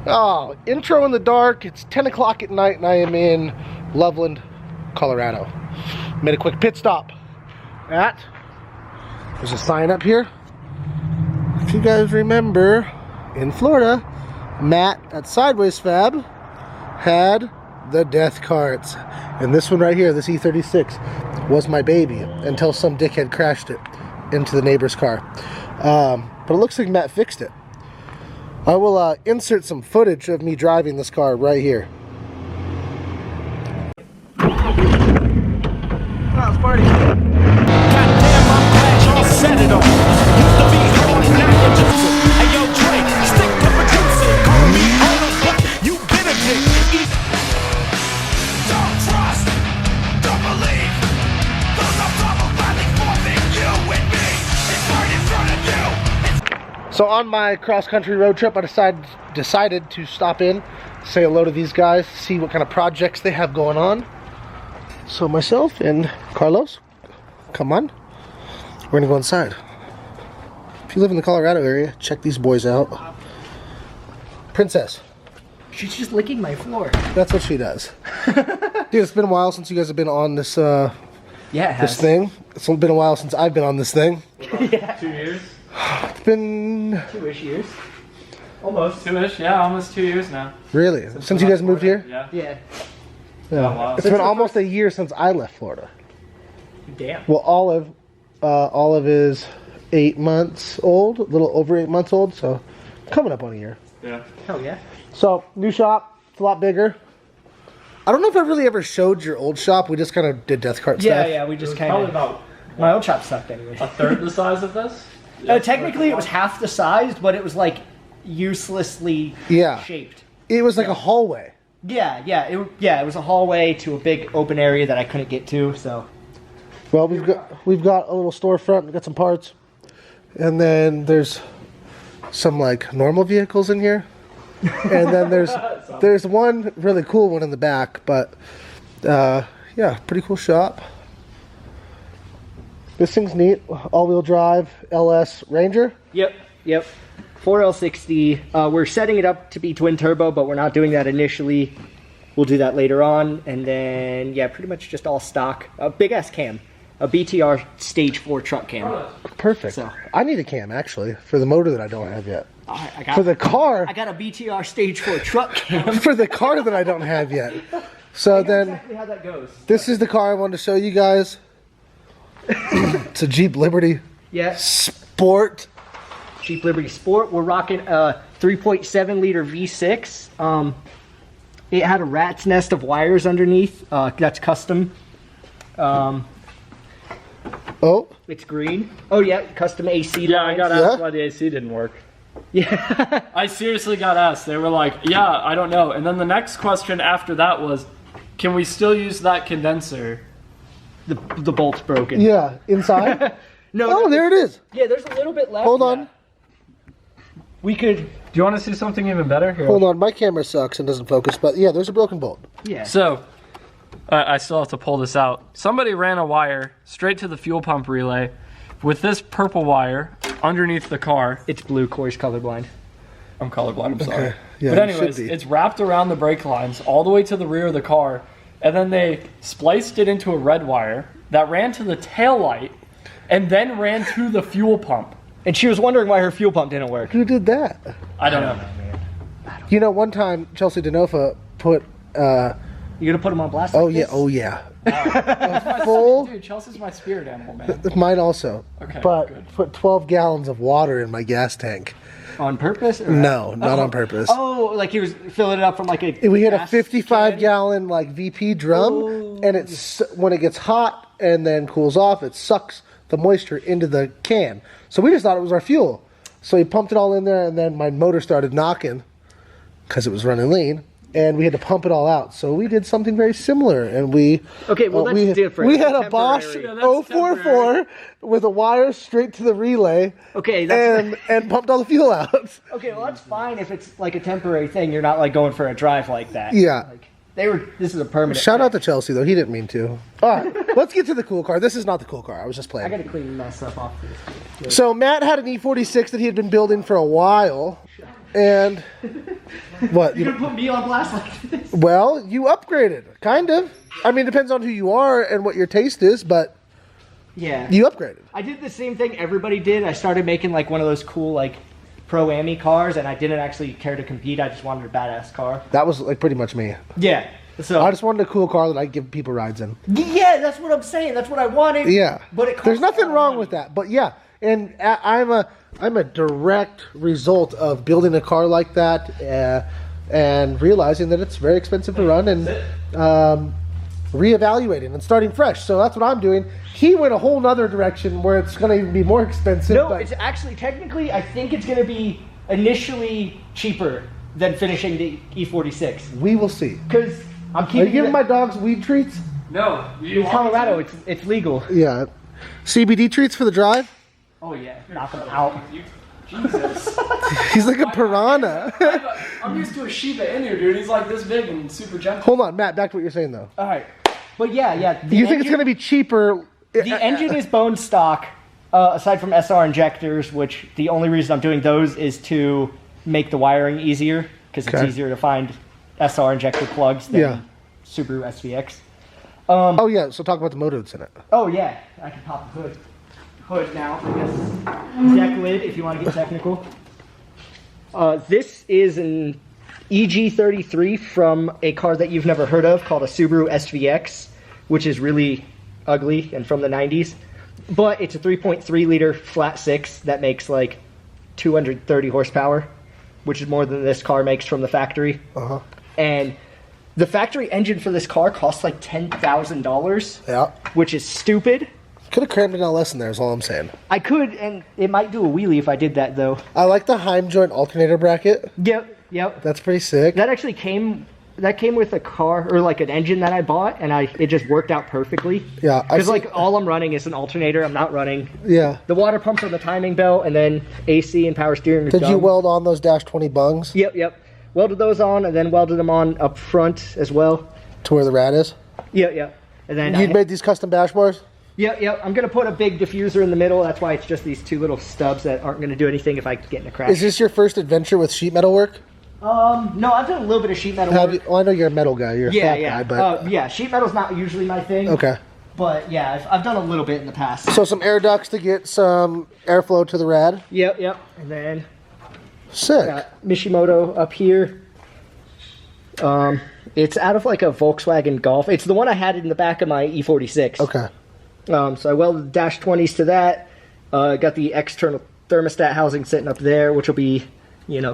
Oh, intro in the dark. It's 10 o'clock at night and I am in Loveland, Colorado. Made a quick pit stop at, there's a sign up here. If you guys remember, in Florida, Matt at Sideways Fab had the death carts. And this one right here, this E36, was my baby until some dickhead crashed it into the neighbor's car. But it looks like Matt fixed it. I will insert some footage of me driving this car right here. Let's party. Goddamn, I'm glad y'all set it on. Used to be hard, now you're just hey, yo, Dre, stick to producing. Call me owner, but you been a dick. Don't trust, don't believe. Those are probably forming you and me. It's right in front of you. So on my cross-country road trip, I decided to stop in, say hello to these guys, see what kind of projects they have going on. So myself and Carlos, come on, we're gonna go inside. If you live in the Colorado area, check these boys out. Princess. She's just licking my floor. That's what she does. Dude, it's been a while since you guys have been on this this thing. It's been a while since I've been on this thing. Yeah. 2 years? It's been 2-ish years. Almost 2-ish, yeah, almost 2 years now. really since you guys moved here. Yeah. Yeah. Yeah. wow. It's been almost a year since I left Florida. Damn. Well, Olive is 8 months old, a little over 8 months old, so coming up on a year. Yeah. Hell yeah. So new shop, it's a lot bigger. I don't know if I really ever showed your old shop. We just kind of did death cart Yeah, stuff. yeah. We just kind Probably of. about My old shop sucked anyway. a third the size of this. Technically, it was half the size, but it was like uselessly Yeah. shaped. It was like a hallway. Yeah, yeah. It was a hallway to a big open area that I couldn't get to. So. Well, we've got a little storefront. We've got some parts, and then there's some like normal vehicles in here, and then there's one really cool one in the back. But yeah, pretty cool shop. This thing's neat. All-wheel drive LS Ranger. Yep. 4L60. We're setting it up to be twin turbo, but we're not doing that initially. We'll do that later on, and then yeah, pretty much just all stock. A big ass cam, a BTR Stage 4 truck cam. Perfect. So- I need a cam actually for the motor that I don't have yet. I got For the car, I got a BTR Stage 4 truck cam. for the car that I don't have yet. So then, Exactly how that goes. this is the car I wanted to show you guys. It's a Jeep Liberty Yeah, Sport. Jeep Liberty Sport. We're rocking a 3.7 liter V6. It had a rat's nest of wires underneath. That's custom. Oh, It's green. Oh yeah, custom AC. Yeah, I got Yeah? asked why the AC didn't work. Yeah. I seriously got asked. They were like, yeah, I don't know. And then the next question after that was, can we still use that condenser? The bolt's broken. yeah, inside. No. Oh, there it is. Yeah, there's a little bit left. Hold on. We could. Do you want to see something even better? Here. Hold on, my camera sucks and doesn't focus, but yeah, there's a broken bolt. Yeah. So, I still have to pull this out. Somebody ran a wire straight to the fuel pump relay with this purple wire underneath the car. It's blue. Corey's colorblind. I'm colorblind, I'm sorry. Okay. Yeah, But you anyways, should be. it's wrapped around the brake lines all the way to the rear of the car, and then they spliced it into a red wire that ran to the tail light and then ran to the fuel pump. And she was wondering why her fuel pump didn't work. Who did that? I don't know. You know, one time Chelsea DeNofa put. You gonna put him on blast? Oh like yeah, this? oh yeah. Full. Dude, Chelsea's my spirit animal, man. Mine also. Okay, But good. put 12 gallons of water in my gas tank. On purpose? Or No, not on purpose. Oh, like he was filling it up from like a. We had a gas 55 can? gallon like VP drum, and it's when it gets hot and then cools off, it sucks the moisture into the can. So we just thought it was our fuel. So we pumped it all in there, and then my motor started knocking because it was running lean, and we had to pump it all out. So we did something very similar, and we Okay, well, that's different. We had That's a Bosch temporary. Yeah, that's 044 with a wire straight to the relay. Okay, that's and pumped all the fuel out. okay. Well, that's fine if it's like a temporary thing. You're not like going for a drive like that. Yeah. Like, this is a permanent. Shout out to Chelsea though, he didn't mean to. All right, let's get to the cool car. This is not the cool car. I was just I playing. gotta clean my stuff off for this. So Matt had an E46 that he had been building for a while, and What? You're gonna put me on blast like this? Well, you upgraded, kind of. I mean, it depends on who you are and what your taste is, but Yeah. you upgraded. I did the same thing everybody did. I started making like one of those cool like pro-ami cars, and I didn't actually care to compete. I just wanted a badass car. That was like pretty much me. Yeah. So I just wanted a cool car that I give people rides in. yeah, that's what I'm saying. That's what I wanted. Yeah, But it costs there's nothing a lot of wrong money. with that. But yeah, and I'm a direct result of building a car like that and realizing that it's very expensive to run and reevaluating and starting fresh. So that's what I'm doing. He went a whole nother direction where it's going to even be more expensive. No, but it's actually technically I think it's going to be initially cheaper than finishing the E46 we will see. because I'm Are keeping you giving my dogs weed treats? No. in Colorado. It's legal. Yeah. CBD treats for the drive? Oh yeah, knock them out. Jesus. He's like a piranha. I'm used to a Shiba Inu, dude. He's like this big and super gentle. Hold on, Matt, back to what you're saying though. All right, but yeah. You think it's going to be cheaper? The engine is bone stock, aside from SR injectors, which the only reason I'm doing those is to make the wiring easier, because it's Okay. easier to find SR injector plugs than Yeah. Subaru SVX. Oh yeah, so talk about the motives in it. Oh yeah, I can pop the hood now, I guess. Deck lid, if you want to get technical. This is an EG33 from a car that you've never heard of called a Subaru SVX, which is really ugly and from the 90s. But it's a 3.3 liter flat six that makes like 230 horsepower, which is more than this car makes from the factory. Uh-huh. And the factory engine for this car costs like $10,000, Yeah. which is stupid. Could have crammed an LS in there is all I'm saying. I could, and it might do a wheelie if I did that, though. I like the Heim joint alternator bracket. Yep. That's pretty sick. That actually came with a car, or like an engine that I bought, and it just worked out perfectly. Yeah, I Because see- like all I'm running is an alternator. I'm not running Yeah. the water pumps on the timing belt, and then AC and power steering. Did you weld on those Dash 20 bungs Yep. Welded those on, and then welded them on up front as well. to where the rad is? Yep. And then You made these custom bash bars? Yep. I'm gonna put a big diffuser in the middle. That's why it's just these two little stubs that aren't gonna do anything if I get in a crash. Is this your first adventure with sheet metal work? No, I've done a little bit of sheet metal Have work. you, well, I know you're a metal guy. You're a fat guy, but yeah, sheet metal's not usually my thing. okay. But yeah, I've done a little bit in the past. So some air ducts to get some airflow to the rad. Yep. And then Sick. got Mishimoto up here. It's out of like a Volkswagen Golf. It's the one I had in the back of my E46. Okay. So I welded the dash 20s to that. Got the external thermostat housing sitting up there, which will be,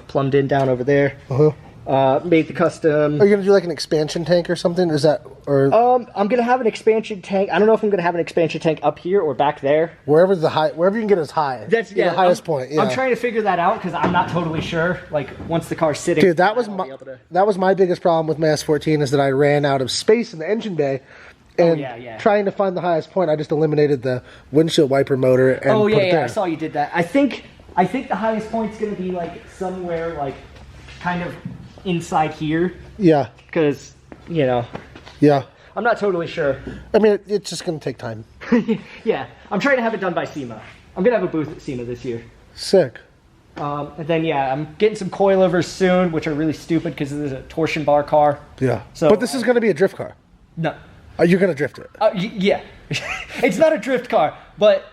plumbed in down over there. Uh-huh. Made the custom. Are you gonna do like an expansion tank or something? Is that or I'm gonna have an expansion tank. I don't know if I'm gonna have an expansion tank up here or back there. wherever you can get as high? That's the highest point. Yeah. I'm trying to figure that out because I'm not totally sure. Like once the car's sitting, Dude, that was I'll my be able to- that was my biggest problem with my S14 is that I ran out of space in the engine bay, and yeah. trying to find the highest point, I just eliminated the windshield wiper motor and Oh put it yeah, there. I saw you did that. I think the highest point's gonna be like somewhere like kind of inside here Yeah, because yeah. I'm not totally sure. I mean, it's just gonna take time. Yeah, I'm trying to have it done by SEMA. I'm gonna have a booth at SEMA this year. Sick. And then I'm getting some coilovers soon, which are really stupid because this is a torsion bar car. Yeah. So, but this is gonna be a drift car. No, Are you gonna drift it? yeah, it's not a drift car, but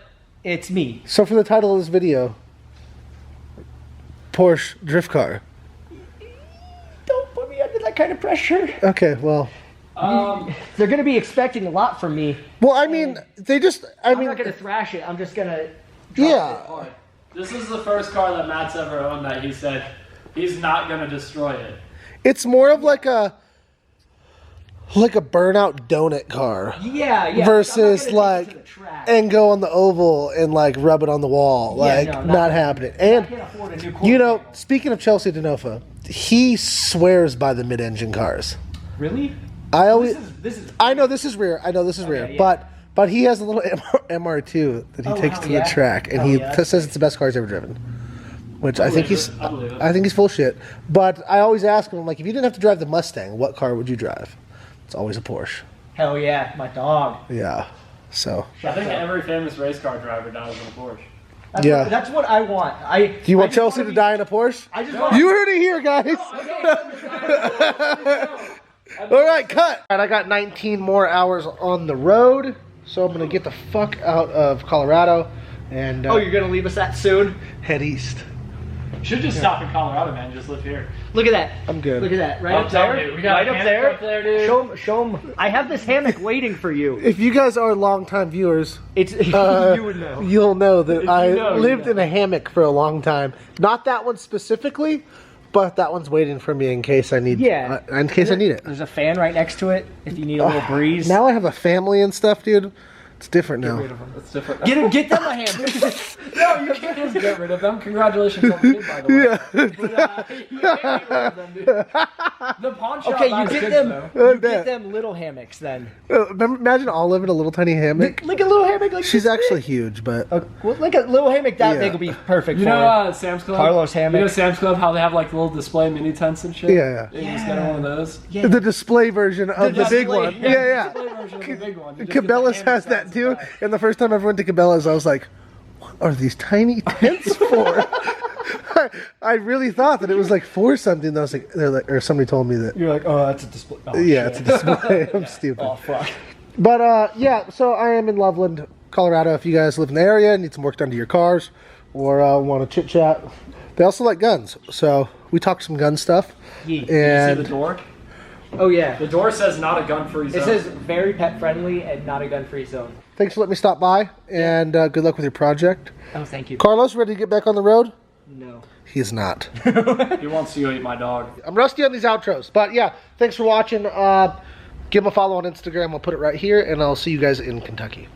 it's me. So for the title of this video, Porsche drift car. Don't put me under that kind of pressure. Okay, well. They're going to be expecting a lot from me. Well, I mean, they just. I I'm mean, not going to thrash it. I'm just going to. yeah. This is the first car that Matt's ever owned that he said he's not going to destroy it. It's more of like a burnout donut car. Yeah. Versus I'm not gonna take it like to the track. and go on the oval and like rub it on the wall. Yeah, Like no, not happening. I And can't afford a new speaking of Chelsea Denofa, he swears by the mid-engine cars. Really? I always This is. I know this is rare. Rare. yeah. But he has a little MR2 that he takes hell to yeah. the track, and Hell he yeah. says it's the best car he's ever driven. Which I think he's I believe it. I think he's full shit. But I always ask him, like, if you didn't have to drive the Mustang, what car would you drive? It's always a Porsche. Hell yeah, my dog. Yeah. So I think every famous race car driver dies in a Porsche. Yeah. That's what I want. Do you want Chelsea to die in a Porsche? I just want. You heard it here, guys. All right, cut. All right, I got 19 more hours on the road, so I'm gonna get the fuck out of Colorado and Oh, you're gonna leave us that soon? head east. Should just stop in Colorado, man. Just live here. Look at that. I'm good. Look at that. Right I'm up there. telling you, we got Right a up hammock there. up there, dude. Show them. I have this hammock waiting for you. If you guys are longtime viewers, It's you would know. you'll know that you I know, you lived know. in a hammock for a long time. Not that one specifically, but that one's waiting for me in case I need. Yeah. In case I need it. There's a fan right next to it if you need a little breeze. Now I have a family and stuff, dude. It's different now. That's different. Get them a hammock. No, you can't just get rid of them. Congratulations on the kid, by the way. Yeah. The pawn shop. Okay, you buys get kids, them. though. You get them little hammocks then. Imagine Olive in a little tiny hammock. Like a little hammock. Like She's this actually big. huge, but Well, like a little hammock that Yeah. big would be perfect You for know her. Sam's Club? Carlos hammock. You know Sam's Club, how they have like little display mini tents and shit? Yeah. You just get one of those. Yeah. the display version of the big display, one. yeah. Yeah, Display version of the big one. You yeah. just get the Cabela's hammock has that size too. back. And the first time I ever went to Cabela's, I was like, what are these tiny tents for? I really thought that it was like for something. I was like, they're like, or somebody told me that. You're like, oh, that's a display. Oh, Yeah, shit. it's a display. I'm stupid. Oh fuck. But yeah, so I am in Loveland, Colorado. If you guys live in the area, need some work done to your cars, or want to chit chat, they also like guns. So we talk some gun stuff. Yeah. You see And the door? Oh yeah. The door says not a gun-free zone. It says very pet friendly and not a gun free zone. thanks for letting me stop by, and good luck with your project. Oh, thank you. Carlos, ready to get back on the road? No. He's not. He wants to go eat my dog. I'm rusty on these outros, but yeah, thanks for watching. Give him a follow on Instagram. I'll put it right here, and I'll see you guys in Kentucky.